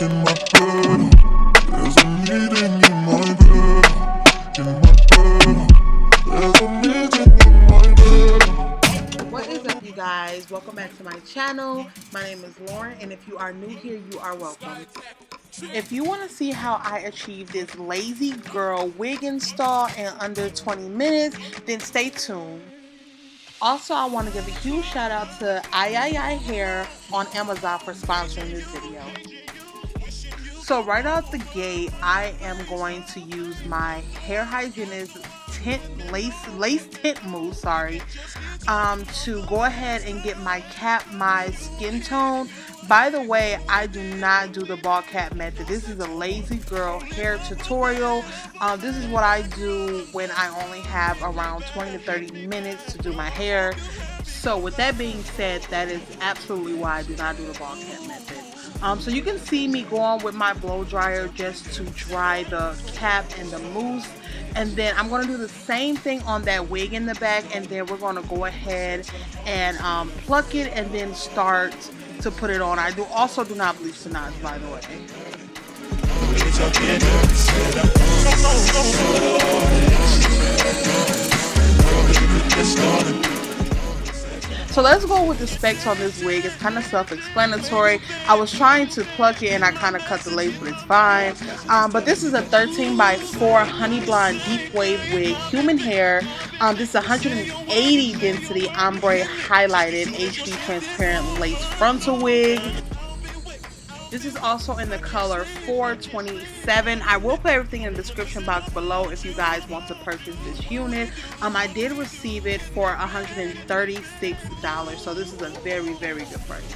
In my bed, there's a meeting in my bed. In my bed, there's a meeting in my bed. What is up, you guys? Welcome back to my channel. My name is Lauren, and if you are new here, you are welcome. If you want to see how I achieve this lazy girl wig install in under 20 minutes, then stay tuned. Also, I want to give a huge shout out to Ayiyi Hair on Amazon for sponsoring this video. So right out the gate, I am going to use my hair hygienist lace tint mousse, to go ahead and get my my skin tone. By the way, I do not do the ball cap method. This is a lazy girl hair tutorial. This is what I do when I only have around 20 to 30 minutes to do my hair. So with that being said, that is absolutely why I do not do the ball cap method. So you can see me go on with my blow dryer just to dry the cap and the mousse. And then I'm going to do the same thing on that wig in the back. And then we're going to go ahead and pluck it and then start to put it on. I also do not bleach the knots, by the way. So let's go with the specs on this wig. It's kind of self-explanatory. I was trying to pluck it and I kind of cut the lace, but it's fine. But this is a 13x4 honey blonde deep wave wig, human hair. This is 180 density ombre highlighted HD transparent lace frontal wig. This is also in the color 427. I will put everything in the description box below if you guys want to purchase this unit. I did receive it for $136, so this is a very, very good price.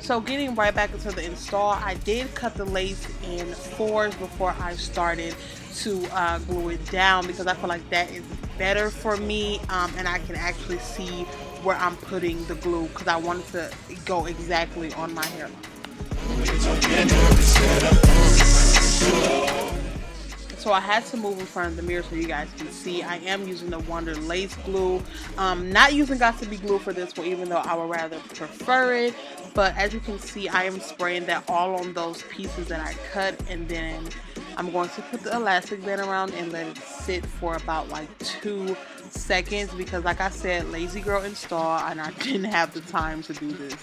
So getting right back into the install, I did cut the lace in 4s before I started to glue it down because I feel like that is better for me, and I can actually see where I'm putting the glue because I wanted to go exactly on my hairline. So I had to move in front of the mirror so you guys can see. I am using the Wonder Lace glue. Not using Got To Be glue for this one, even though I would rather prefer it. But as you can see, I am spraying that all on those pieces that I cut, and then I'm going to put the elastic band around and let it sit for about like 2 seconds because, like I said, lazy girl install, and I didn't have the time to do this.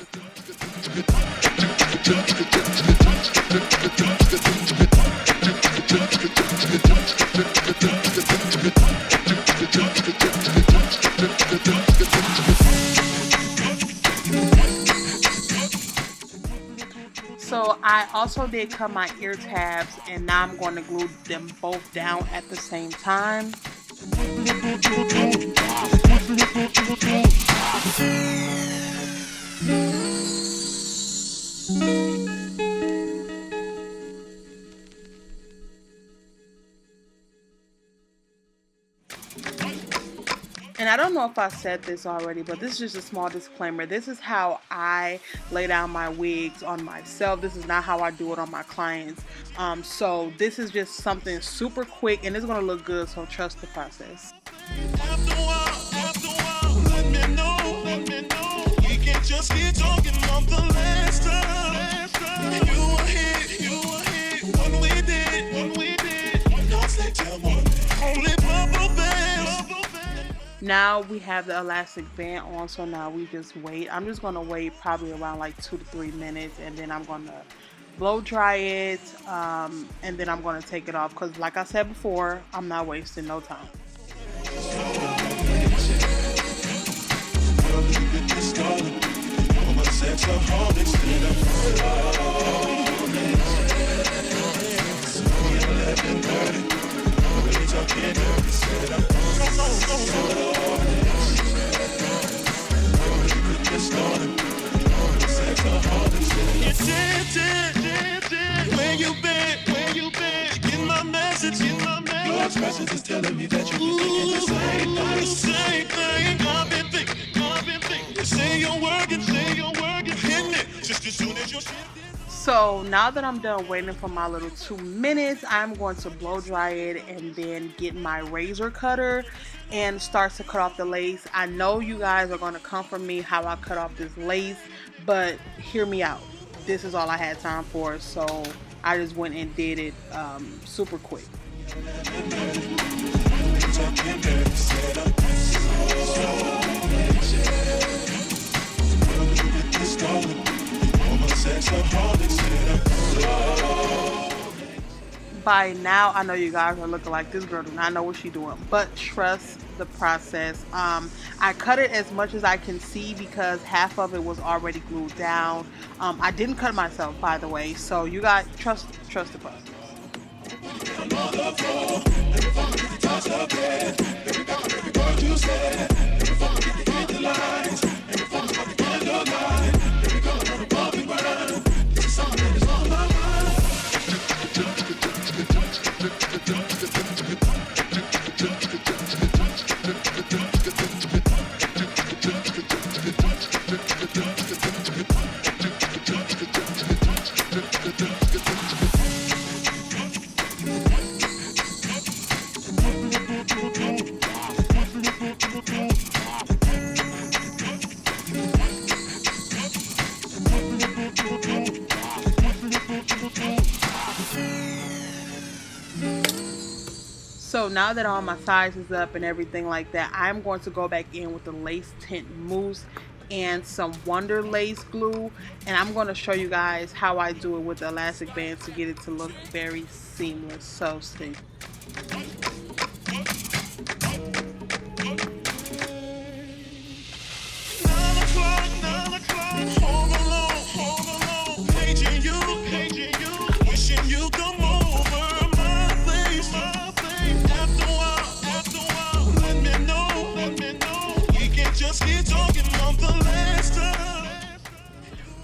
So I also did cut my ear tabs, and now I'm going to glue them both down at the same time. And I don't know if I said this already, but this is just a small disclaimer. This is how I lay down my wigs on myself. This is not how I do it on my clients. So this is just something super quick, and it's going to look good, so trust the process. After a while, let me know. We can just keep talking about the last time. You were here, when we did. Don't say tell me, only bubble bass. Now we have the elastic band on, so now we just wait. I'm just going to wait probably around like 2 to 3 minutes, and then I'm going to blow dry it, and then I'm going to take it off because, like I said before, I'm not wasting no time. Where you been? Get my message. Your expressions is telling me that you're thinking the same thing. I've been thinking. Say you're working, hitting it just as soon as you're shifting. So now that I'm done waiting for my little 2 minutes, I'm going to blow dry it and then get my razor cutter and starts to cut off the lace. I know you guys are going to come for me how I cut off this lace, but hear me out. This is all I had time for, so I just went and did it super quick. By now, I know you guys are looking like, this girl do not know what she's doing, but trust the process. I cut it as much as I can see because half of it was already glued down. I didn't cut myself, by the way, so you guys trust the process. So now that all my size is up and everything like that, I'm going to go back in with the lace tint mousse and some Wonder Lace glue, and I'm going to show you guys how I do it with the elastic bands to get it to look very seamless. So stay.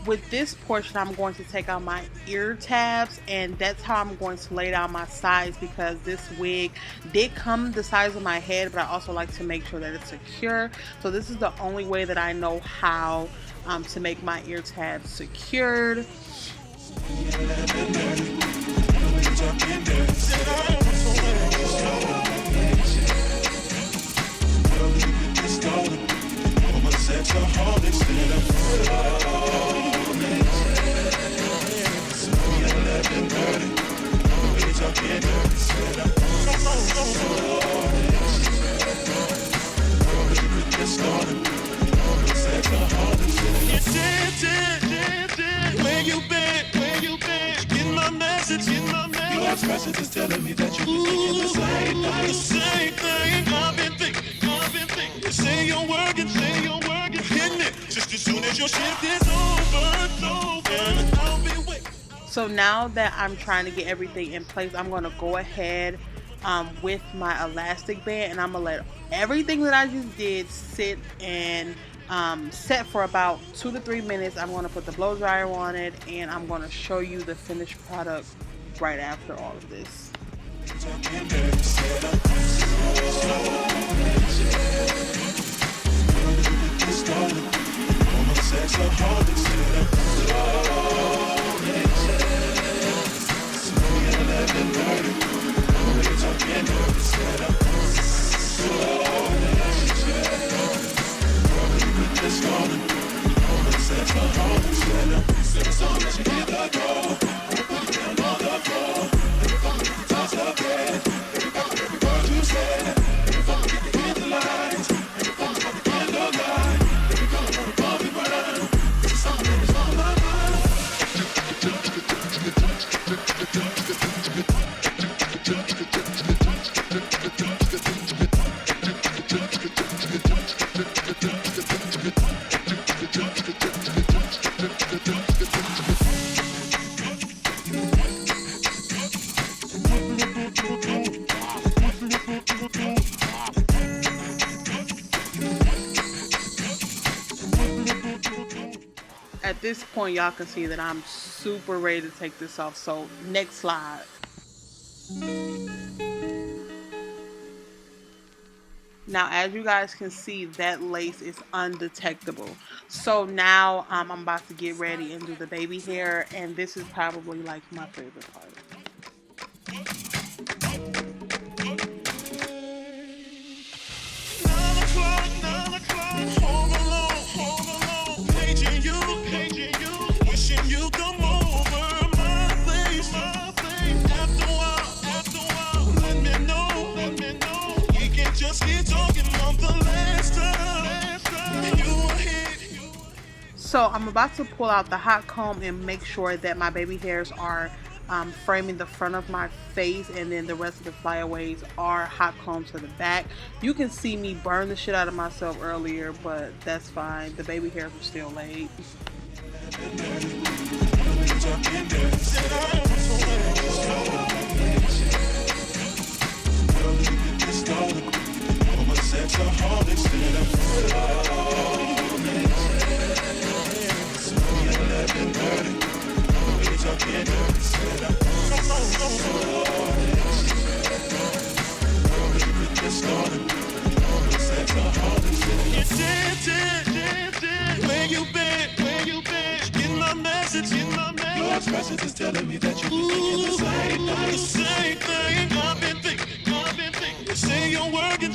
With this portion, I'm going to take out my ear tabs, and that's how I'm going to lay down my sides, because this wig did come the size of my head, but I also like to make sure that it's secure. So this is the only way that I know how to make my ear tabs secured. Just telling me that you thinking the same thing. I've been thinking. Say you're working, hitting it. Just as soon as your shift is over, I'll be waiting. So now that I'm trying to get everything in place, I'm going to go ahead with my elastic band, and I'm going to let everything that I just did sit and set for about 2 to 3 minutes. I'm going to put the blow dryer on it, and I'm going to show you the finished product right after all of this. At this point, y'all can see that I'm super ready to take this off. So next slide. Now, as you guys can see, that lace is undetectable. So now I'm about to get ready and do the baby hair, and this is probably like my favorite part. So I'm about to pull out the hot comb and make sure that my baby hairs are framing the front of my face, and then the rest of the flyaways are hot combed to the back. You can see me burn the shit out of myself earlier, but that's fine. The baby hairs are still laid. Where you been? Get my message. Your expressions is telling me that you're thinking the same thing. I've been thinking. You say you're working.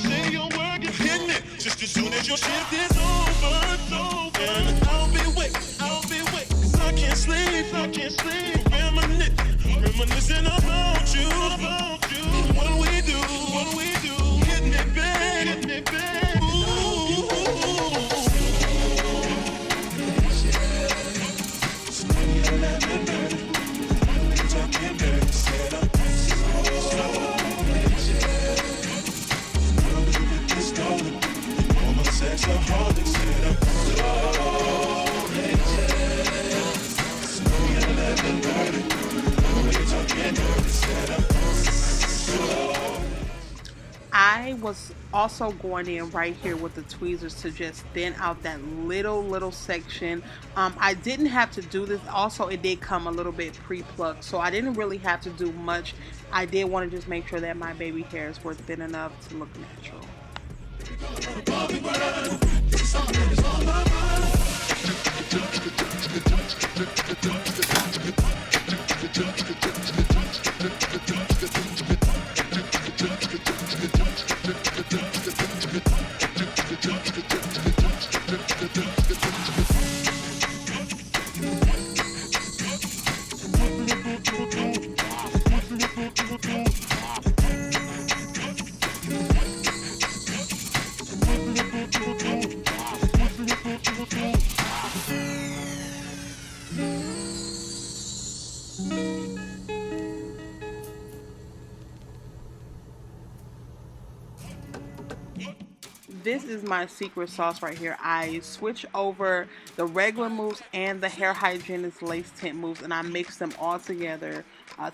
Hitting it just as soon as your shift is over. And I'll be waiting. 'Cause I can't sleep. Reminiscing about you. What we do. Hitting it back. Ooh. I was also going in right here with the tweezers to just thin out that little section. I didn't have to do this. Also, it did come a little bit pre-plucked, so I didn't really have to do much. I did want to just make sure that my baby hairs were thin enough to look natural. This is my secret sauce right here. I switch over the regular moves and the hair hygienist lace tint moves, and I mix them all together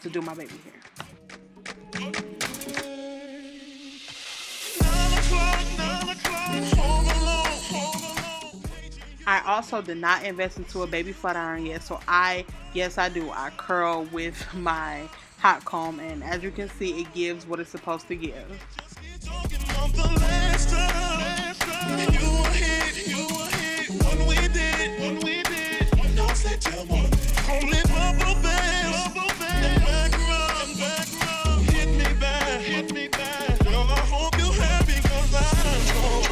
to do my baby hair. 9 o'clock, home alone. I also did not invest into a baby flat iron yet, so yes I do. I curl with my hot comb, and as you can see, it gives what it's supposed to give. You were here when we did. Don't say tell me. Only bubble bass. Background. Hit me back. Girl, I hope you happy 'cause I know.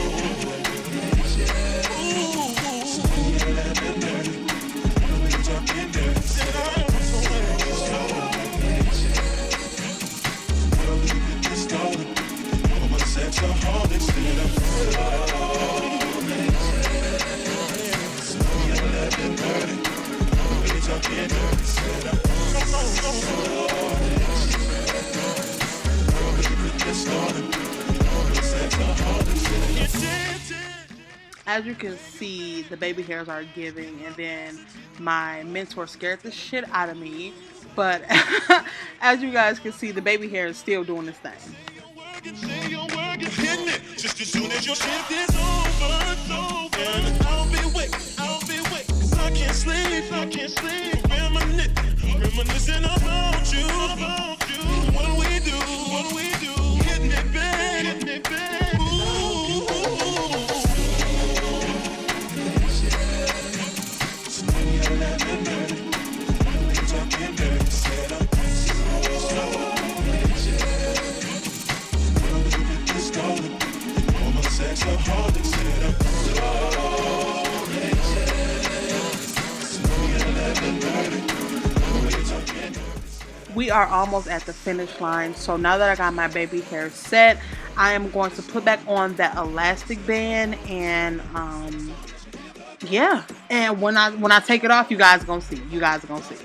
As you can see, the baby hairs are giving, and then my mentor scared the shit out of me, but as you guys can see, the baby hair is still doing this thing. Just as soon as your shift is over, and I'll be waiting, 'cause I can't sleep, reminiscing about you, what we do, hitting it back, ooh. We are almost at the finish line, so now that I got my baby hair set, I am going to put back on that elastic band and Yeah, and when I take it off, you guys are gonna see. You guys are gonna see.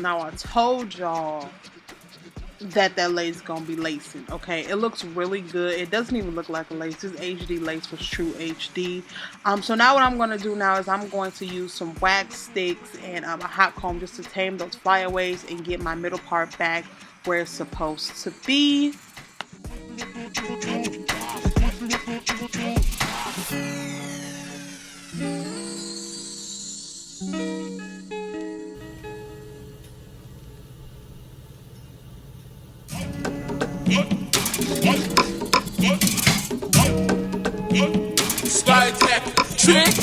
Now I told y'all that lace gonna be lacing. Okay, it looks really good. It doesn't even look like a lace. This HD lace was true HD. So now what I'm gonna do now is I'm going to use some wax sticks and a hot comb just to tame those flyaways and get my middle part back where it's supposed to be. Slide tech trick.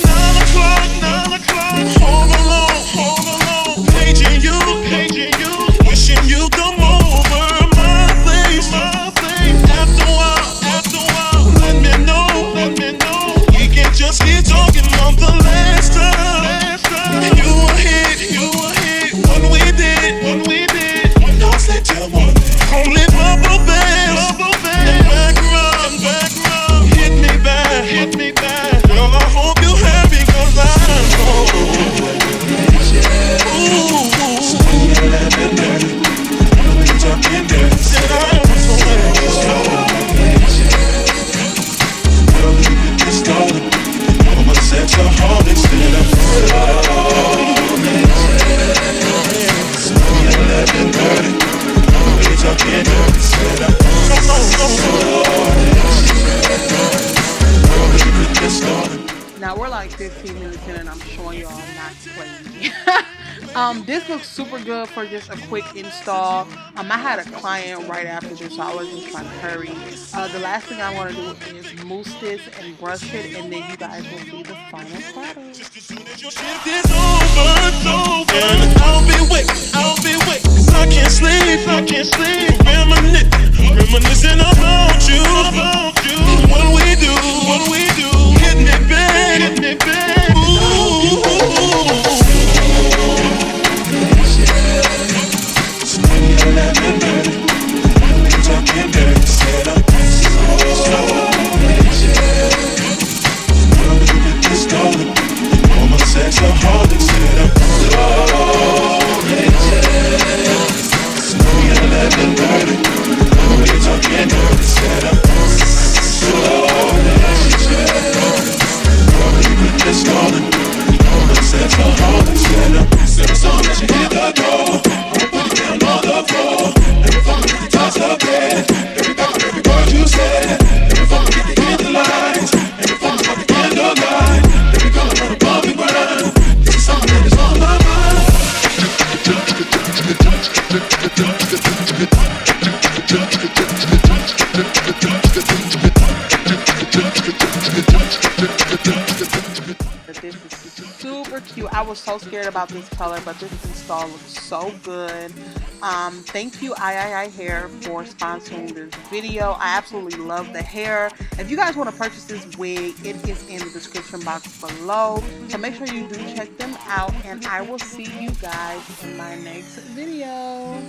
9 o'clock, home alone, paging you, wishing you come over my place. After a while, let me know, we can just keep talking on the last time. You were hit, when we did, don't say tell one, only bubble bass, and background, hit me back, girl, I hope you happy, 'cause I know. Ooh, talking dirty, said I was so girl, you get this started, I'm a sexaholic, said I'm so 11:30, we talking dirty, said I'm girl, you get this started. Now we're like 15 minutes in and I'm showing y'all not playing. This looks super good for just a quick install. I had a client right after this, so I was just trying to hurry. The last thing I want to do is mousse this and brush it, and then you guys will see the final product. Shift is over, and I'll be waiting, 'cause I can't sleep, reminiscing about you, what we do, hit me back, ooh, talking dirty, said I'm so girl, you get this started, I'm a sexaholic, said I'm so 11:30, we talking dirty, said I'm girl, you get this started, I'm a sexaholic, said I'm as soon as you hit the door, put it down on the floor, every fucking get the toss up bed, every word you said, every fucking get to hit the lines, every fucking candlelight, every color on the bumping ground, this is something that is on my mind. This is super cute. I was so scared about this color, but this install looks so good. Thank you Ayiyi Hair for sponsoring this video. I absolutely love the hair. If you guys want to purchase this wig, it is in the description box below, so make sure you do check them out, and I will see you guys in my next video.